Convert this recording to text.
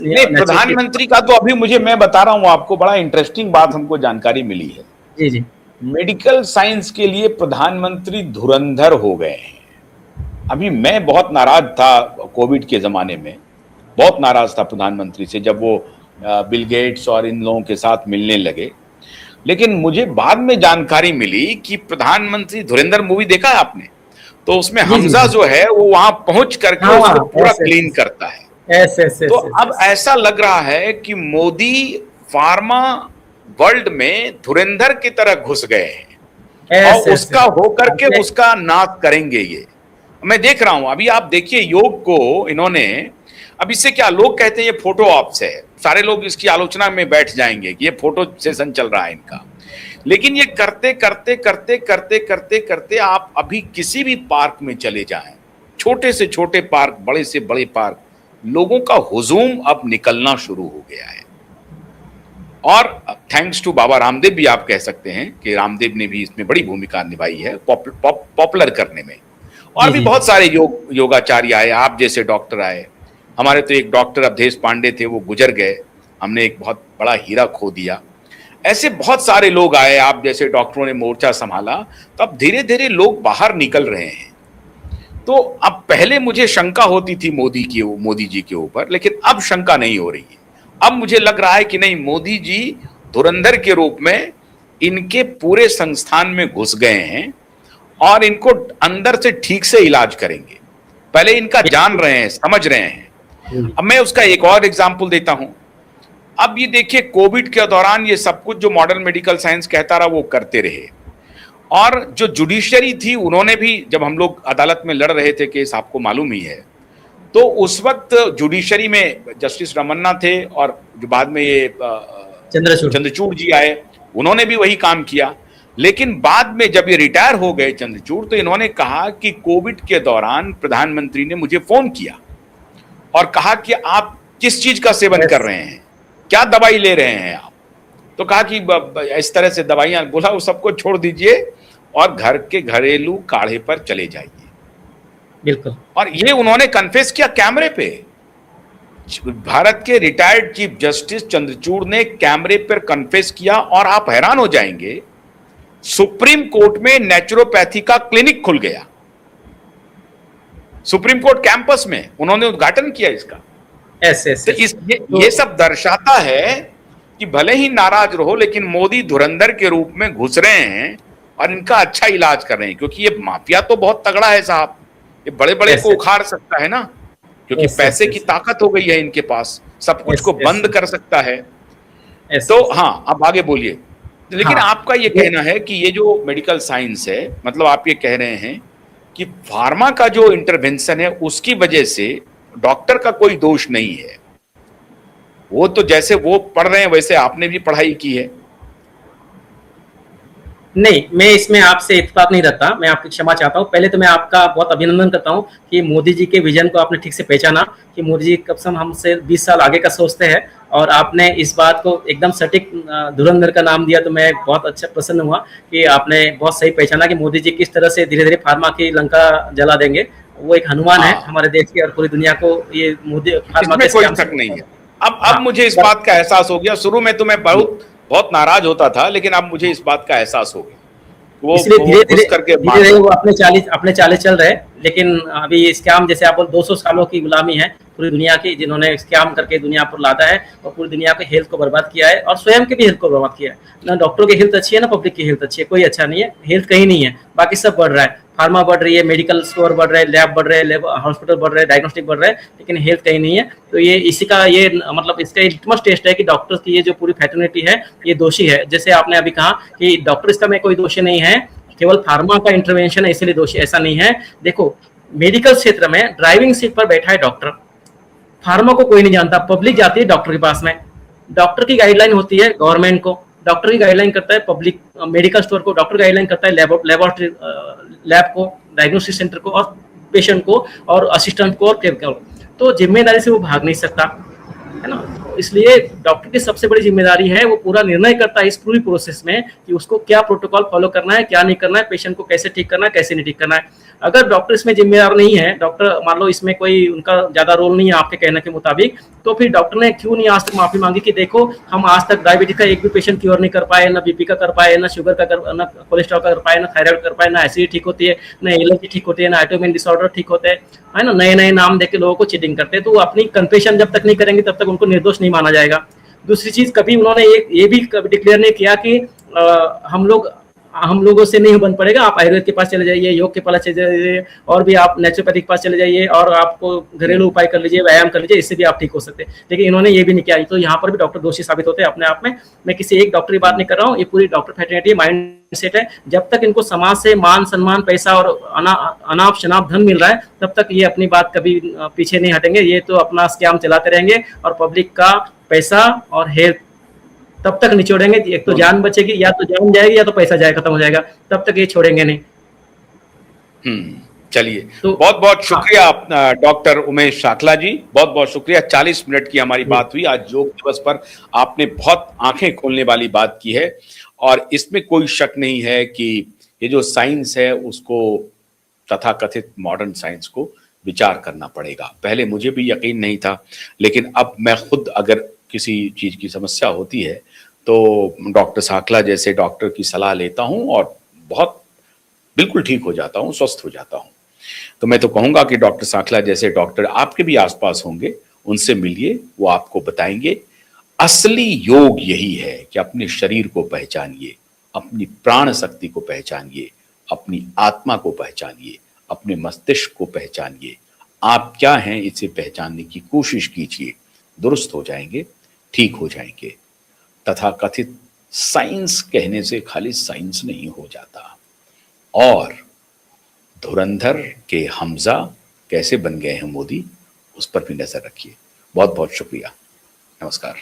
नहीं, प्रधानमंत्री का तो अभी मैं बता रहा हूँ आपको, बड़ा इंटरेस्टिंग बात हमको जानकारी मिली है। जी जी। मेडिकल साइंस के लिए प्रधानमंत्री धुरंधर हो गए हैं। अभी मैं बहुत नाराज था कोविड के जमाने में, बहुत नाराज था प्रधानमंत्री से जब वो बिल गेट्स और इन लोगों के साथ मिलने लगे। लेकिन मुझे बाद में जानकारी मिली कि प्रधानमंत्री धुरंधर मूवी देखा है आपने? तो उसमें जी जी हमजा जी। जो है वो वहां पहुंच करके हाँ उसको हाँ, पूरा ऐसे क्लीन करता है। ऐसे ऐसे तो ऐसे अब ऐसे ऐसा लग रहा है कि मोदी फार्मा वर्ल्ड में धुरंधर की तरह घुस गए हैं और ऐसे ऐसे उसका होकर के आपने। उसका नाश करेंगे ये। मैं देख रहा हूं अभी, आप देखिए योग को इन्होंने, अब इससे क्या लोग कहते हैं ये फोटो ऑप्स है, सारे लोग इसकी आलोचना में बैठ जाएंगे कि ये फोटो सेशन चल रहा है इनका। लेकिन ये करते करते करते करते करते करते आप अभी किसी भी पार्क में चले जाएं, छोटे से छोटे पार्क, बड़े से बड़े पार्क, लोगों का हुजूम अब निकलना शुरू हो गया है। और थैंक्स टू बाबा रामदेव भी आप कह सकते हैं कि रामदेव ने भी इसमें बड़ी भूमिका निभाई है पॉपुलर करने में। और जी भी जी बहुत सारे योगाचार्य आए, आप जैसे डॉक्टर आए। हमारे तो एक डॉक्टर अवधेश पांडे थे, वो गुजर गए, हमने एक बहुत बड़ा हीरा खो दिया। ऐसे बहुत सारे लोग आए, आप जैसे डॉक्टरों ने मोर्चा संभाला। तो अब धीरे धीरे लोग बाहर निकल रहे हैं। तो अब पहले मुझे शंका होती थी मोदी जी के ऊपर, लेकिन अब शंका नहीं हो रही है। अब मुझे लग रहा है कि नहीं, मोदी जी धुरंधर के रूप में इनके पूरे संस्थान में घुस गए हैं और इनको अंदर से ठीक से इलाज करेंगे। पहले इनका जान रहे हैं, समझ रहे हैं। जी। अब मैं उसका एक और एग्जाम्पल देता हूं। अब ये देखिए, कोविड के दौरान ये सब कुछ जो मॉडर्न मेडिकल साइंस कहता रहा वो करते रहे। और जो जुडिशियरी थी, उन्होंने भी, जब हम लोग अदालत में लड़ रहे थे केस, आपको मालूम ही है, तो उस वक्त जुडिशरी में जस्टिस रमन्ना थे और जो बाद में ये चंद्रचूड़। चंद्रचूड़ जी आए, उन्होंने भी वही काम किया। लेकिन बाद में जब ये रिटायर हो गए चंद्रचूड़, तो इन्होंने कहा कि कोविड के दौरान प्रधानमंत्री ने मुझे फोन किया और कहा कि आप किस चीज का सेवन कर रहे हैं, क्या दवाई ले रहे हैं आप। तो कहा कि इस तरह से दवाइयां, बोला वो सबको छोड़ दीजिए और घर के घरेलू काढ़े पर चले जाइए। बिल्कुल। और ये उन्होंने कन्फेस किया कैमरे पे। भारत के रिटायर्ड चीफ जस्टिस चंद्रचूड़ ने कैमरे पर कन्फेस किया और आप हैरान हो जाएंगे, सुप्रीम कोर्ट में नेचुरोपैथी का क्लिनिक खुल गया। सुप्रीम कोर्ट कैंपस में उन्होंने उद्घाटन किया इसका। ऐसे तो ऐसे ये सब दर्शाता है कि भले ही नाराज रहो, लेकिन मोदी धुरंधर के रूप में घुस रहे हैं और इनका अच्छा इलाज कर रहे हैं। क्योंकि ये माफिया तो बहुत तगड़ा है साहब, ये बड़े बड़े को उखाड़ सकता है ना, क्योंकि पैसे की ताकत हो गई है इनके पास, सब कुछ को बंद कर सकता है। तो हाँ, अब आगे बोलिए। लेकिन आपका ये कहना है कि ये जो मेडिकल साइंस है, मतलब आप ये कह रहे हैं कि फार्मा का जो इंटरवेंशन है उसकी वजह से डॉक्टर का कोई दोष नहीं है। वो तो जैसे वो पढ़ रहे हैं वैसे आपने भी पढ़ाई की है। नहीं, मैं इसमें आपसे इत्तेफाक नहीं रखता, मैं आपकी क्षमा चाहता हूँ। पहले तो मैं आपका बहुत अभिनंदन करता हूँ कि मोदी जी के विजन को आपने ठीक से पहचाना कि मोदी जी कब से हमसे 20 साल आगे का सोचते हैं, और आपने इस बात को एकदम सटीक धुरंधर का नाम दिया। तो मैं बहुत अच्छा प्रसन्न हुआ कि आपने बहुत सही पहचाना कि मोदी जी किस तरह से धीरे धीरे फार्मा की लंका जला देंगे। वो एक हनुमान है हमारे देश की और पूरी दुनिया को। ये मोदी फार्मा इसमें कोई शक नहीं है। अब मुझे इस बात का एहसास हो गया। शुरू में तो मैं बहुत नाराज होता था, लेकिन अब मुझे इस बात का एहसास हो गया। इसलिए धीरे धीरे वो अपने चाले चल रहे। लेकिन अभी स्कैम, जैसे आप 200 सालों की गुलामी है पूरी दुनिया की, जिन्होंने स्कैम करके दुनिया पर लादा है और पूरी दुनिया के हेल्थ को बर्बाद किया है और स्वयं के भी हेल्थ को बर्बाद किया है। ना डॉक्टरों की हेल्थ अच्छी है, ना पब्लिक की हेल्थ अच्छी है, कोई अच्छा नहीं है। हेल्थ कहीं नहीं है, बाकी सब बढ़ रहा है। फार्मा बढ़ रही है, मेडिकल स्टोर बढ़ रहे हैं, लैब बढ़ रहे हैं, हॉस्पिटल बढ़ रहे हैं, डायग्नोस्टिक बढ़ रहे हैं, लेकिन हेल्थ कहीं नहीं है। तो ये इसी का ये मतलब इसका लिटमस टेस्ट है कि डॉक्टर्स की ये जो पूरी फैटर्निटी है ये दोषी है। जैसे आपने अभी कहा कि डॉक्टर इसका में कोई दोषी नहीं है, केवल फार्मा का इंटरवेंशन है इसलिए दोषी, ऐसा नहीं है। देखो, मेडिकल क्षेत्र में ड्राइविंग सीट पर बैठा है डॉक्टर, फार्मा को कोई नहीं जानता, पब्लिक जाती है डॉक्टर के पास में। डॉक्टर की गाइडलाइन होती है गवर्नमेंट को, डॉक्टर की गाइडलाइन करता है पब्लिक मेडिकल स्टोर को, डॉक्टर गाइडलाइन करता है लेबोरेटरी लैब को, डायग्नोस्टिक सेंटर को, और पेशेंट को, और असिस्टेंट को, और केयर को। तो जिम्मेदारी से वो भाग नहीं सकता। है ना। तो इसलिए डॉक्टर की सबसे बड़ी जिम्मेदारी है, वो पूरा निर्णय करता है इस पूरी प्रोसेस में कि उसको क्या प्रोटोकॉल फॉलो करना है, क्या नहीं करना है, पेशेंट को कैसे ठीक करना है, कैसे नहीं ठीक करना है। अगर डॉक्टर इसमें जिम्मेदार नहीं है, डॉक्टर मान लो इसमें कोई उनका ज्यादा रोल नहीं है आपके कहने के मुताबिक, तो फिर डॉक्टर ने क्यों नहीं आज तक माफी मांगी कि देखो हम आज तक डायबिटीज का एक भी पेशेंट क्योर नहीं कर पाए, ना बीपी का कर पाए, ना शुगर का कर, ना कोलेस्ट्रॉल का कर पाए, ना थायराइड कर पाए, ना एसिडिटी ठीक होती है, ना एलर्जी ठीक होती है, ना ऑटोइम्यून डिसऑर्डर ठीक होते हैं, है ना। नए नए नाम देके लोगों को चीटिंग करते हैं, तो वो अपनी कन्फेशन जब तक नहीं करेंगे तब तक उनको निर्दोष नहीं माना जाएगा। दूसरी चीज, कभी उन्होंने ये भी डिक्लेयर नहीं किया कि हम लोगों से नहीं बन पड़ेगा, आप आयुर्वेद के पास चले जाइए, योग के पास चले जाइए, और भी आप नेचुरोपैथिक के पास चले जाइए और आपको घरेलू उपाय कर लीजिए, व्यायाम कर लीजिए, इससे भी आप ठीक हो सकते हैं। लेकिन इन्होंने ये भी नहीं किया, तो यहाँ पर भी डॉक्टर दोषी साबित होते हैं अपने आप में। मैं किसी एक डॉक्टर की बात नहीं कर रहा हूँ, ये पूरी डॉक्टर फैटर्निटी माइंड सेट है। जब तक इनको समाज से मान सम्मान, पैसा और अनाप शनाप धन मिल रहा है, तब तक ये अपनी बात कभी पीछे नहीं हटेंगे। ये तो अपना स्कैम चलाते रहेंगे और पब्लिक का पैसा और हेल्थ तब तक नहीं छोड़ेंगे। एक तो जान बचेगी, या तो जान जाएगी या तो पैसा जाए, खत्म हो जाएगा, तब तक ये छोड़ेंगे नहीं। चलिए, तो बहुत बहुत शुक्रिया डॉक्टर उमेश शाखला जी, बहुत बहुत शुक्रिया। 40 मिनट की हमारी बात हुई आज योग दिवस पर। आपने बहुत आंखें खोलने वाली बात की है और इसमें कोई शक नहीं है कि ये जो साइंस है उसको, तथाकथित मॉडर्न साइंस को विचार करना पड़ेगा। पहले मुझे भी यकीन नहीं था, लेकिन अब मैं खुद अगर किसी चीज की समस्या होती है तो डॉक्टर शाखला जैसे डॉक्टर की सलाह लेता हूं और बहुत बिल्कुल ठीक हो जाता हूं, स्वस्थ हो जाता हूं। तो मैं तो कहूंगा कि डॉक्टर शाखला जैसे डॉक्टर आपके भी आसपास होंगे, उनसे मिलिए, वो आपको बताएंगे। असली योग यही है कि अपने शरीर को पहचानिए, अपनी प्राण शक्ति को पहचानिए, अपनी आत्मा को पहचानिए, अपने मस्तिष्क को पहचानिए। आप क्या हैं इसे पहचानने की कोशिश कीजिए, दुरुस्त हो जाएंगे, ठीक हो जाएंगे। तथाकथित साइंस कहने से खाली साइंस नहीं हो जाता। और धुरंधर के हमजा कैसे बन गए हैं मोदी, उस पर भी नजर रखिए। बहुत बहुत शुक्रिया, नमस्कार।